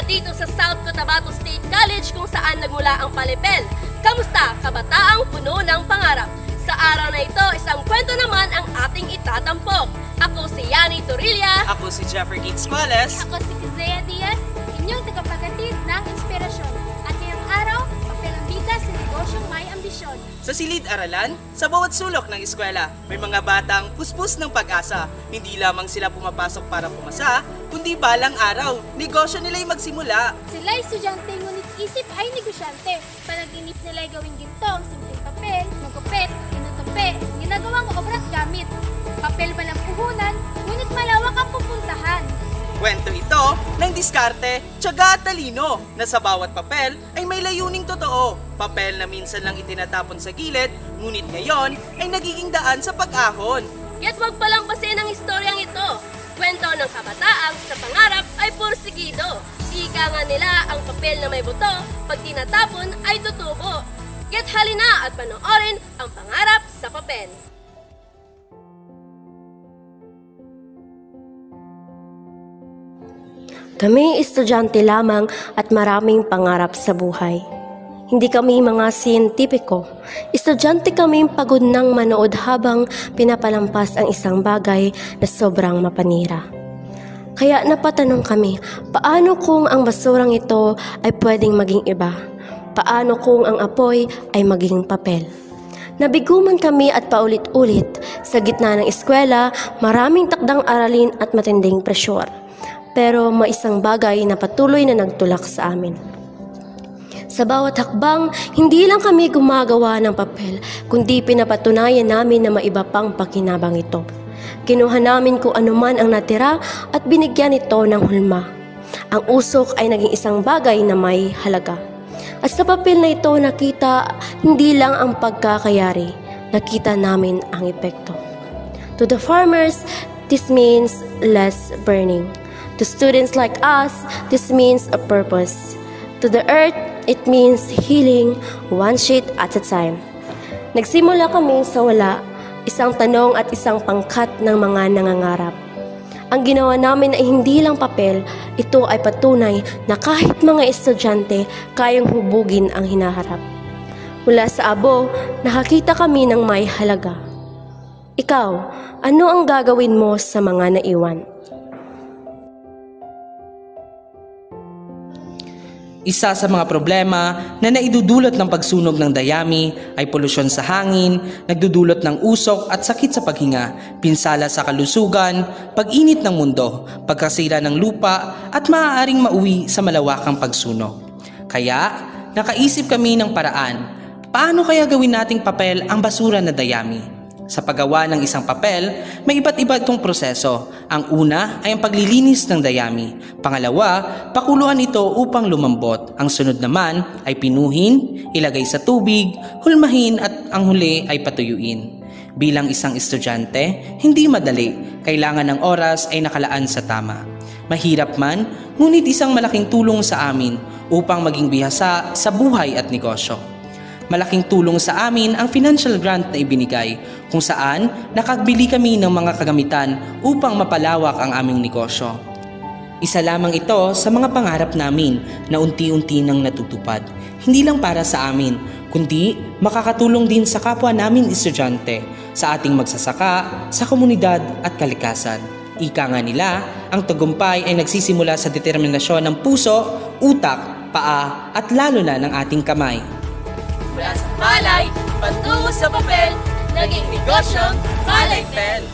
dito sa South Cotabato State College kung saan nagmula ang Palipel. Kamusta, kabataang puno ng pangarap? Sa araw na ito, isang kwento naman ang ating itatampok. Ako si Yani Torilla. Ako si Jeffrey Gates Males. Ako si Kizea Diaz, inyong tagapaghatid ng inspirasyon. At ngayong araw, papel ang bigas sa negosyong may ambisyon. Sa silid-aralan, sa bawat sulok ng eskwela, may mga batang puspos ng pag-asa. Hindi lamang sila pumapasok para pumasa, kundi balang araw, negosyo nila'y magsimula. Sila'y estudyante ngunit isip ay negosyante. Panaginip nila'y gawing ginto ang simpleng papel, magupit, inutupi, ginagawang obra't gamit. Papel man ang puhunan, ngunit malawak ang pupuntahan. Kwento ito ng diskarte, tiyaga at talino na sa bawat papel ay may layuning totoo. Papel na minsan lang itinatapon sa gilid, ngunit ngayon ay nagiging daan sa pag-ahon. Kaya't wag palampasin ang istoryang ito. Kwento ng kabataang sa pangarap ay porsigido. Ika nga nila ang papel na may buto, pag tinatapon ay tutubo. Kaya't halina at panoorin ang pangarap sa papel. Kami estudyante lamang at maraming pangarap sa buhay. Hindi kami mga siyentipiko. Estudyante kaming pagod ng manood habang pinapalampas ang isang bagay na sobrang mapanira. Kaya napatanong kami, paano kung ang basurang ito ay pwedeng maging iba? Paano kung ang apoy ay maging papel? Nabiguman kami at paulit-ulit. Sa gitna ng eskwela, maraming takdang aralin at matinding presyur. Pero may isang bagay na patuloy na nagtulak sa amin. Sa bawat hakbang, hindi lang kami gumagawa ng papel, kundi pinapatunayan namin na maiba pang pakinabang ito. Kinuha namin kung anuman ang natira at binigyan ito ng hulma. Ang usok ay naging isang bagay na may halaga. At sa papel na ito nakita hindi lang ang pagkakayari, nakita namin ang epekto. To the farmers, this means less burning. To students like us, this means a purpose. To the earth, it means healing one sheet at a time. Nagsimula kami sa wala, isang tanong at isang pangkat ng mga nangangarap. Ang ginawa namin ay hindi lang papel, ito ay patunay na kahit mga estudyante kayang hubugin ang hinaharap. Mula sa abo, nakakita kami ng may halaga. Ikaw, ano ang gagawin mo sa mga naiwan? Isa sa mga problema na naidudulot ng pagsunog ng dayami ay polusyon sa hangin, nagdudulot ng usok at sakit sa paghinga, pinsala sa kalusugan, pag-init ng mundo, pagkasira ng lupa at maaaring mauwi sa malawakang pagsunog. Kaya, nakaisip kami ng paraan, paano kaya gawin nating papel ang basura na dayami? Sa paggawa ng isang papel, may iba't iba itong proseso. Ang una ay ang paglilinis ng dayami. Pangalawa, pakuluan ito upang lumambot. Ang sunod naman ay pinuhin, ilagay sa tubig, hulmahin at ang huli ay patuyuin. Bilang isang estudyante, hindi madali. Kailangan ng oras ay nakalaan sa tama. Mahirap man, ngunit isang malaking tulong sa amin upang maging bihasa sa buhay at negosyo. Malaking tulong sa amin ang financial grant na ibinigay kung saan nakagbili kami ng mga kagamitan upang mapalawak ang aming negosyo. Isa lamang ito sa mga pangarap namin na unti-unti nang natutupad. Hindi lang para sa amin, kundi makakatulong din sa kapwa namin estudyante, sa ating magsasaka, sa komunidad at kalikasan. Ika nga nila, ang tagumpay ay nagsisimula sa determinasyon ng puso, utak, paa at lalo na ng ating kamay. Mula sa palay, patungo sa papel, naging negosyong Palay Pel.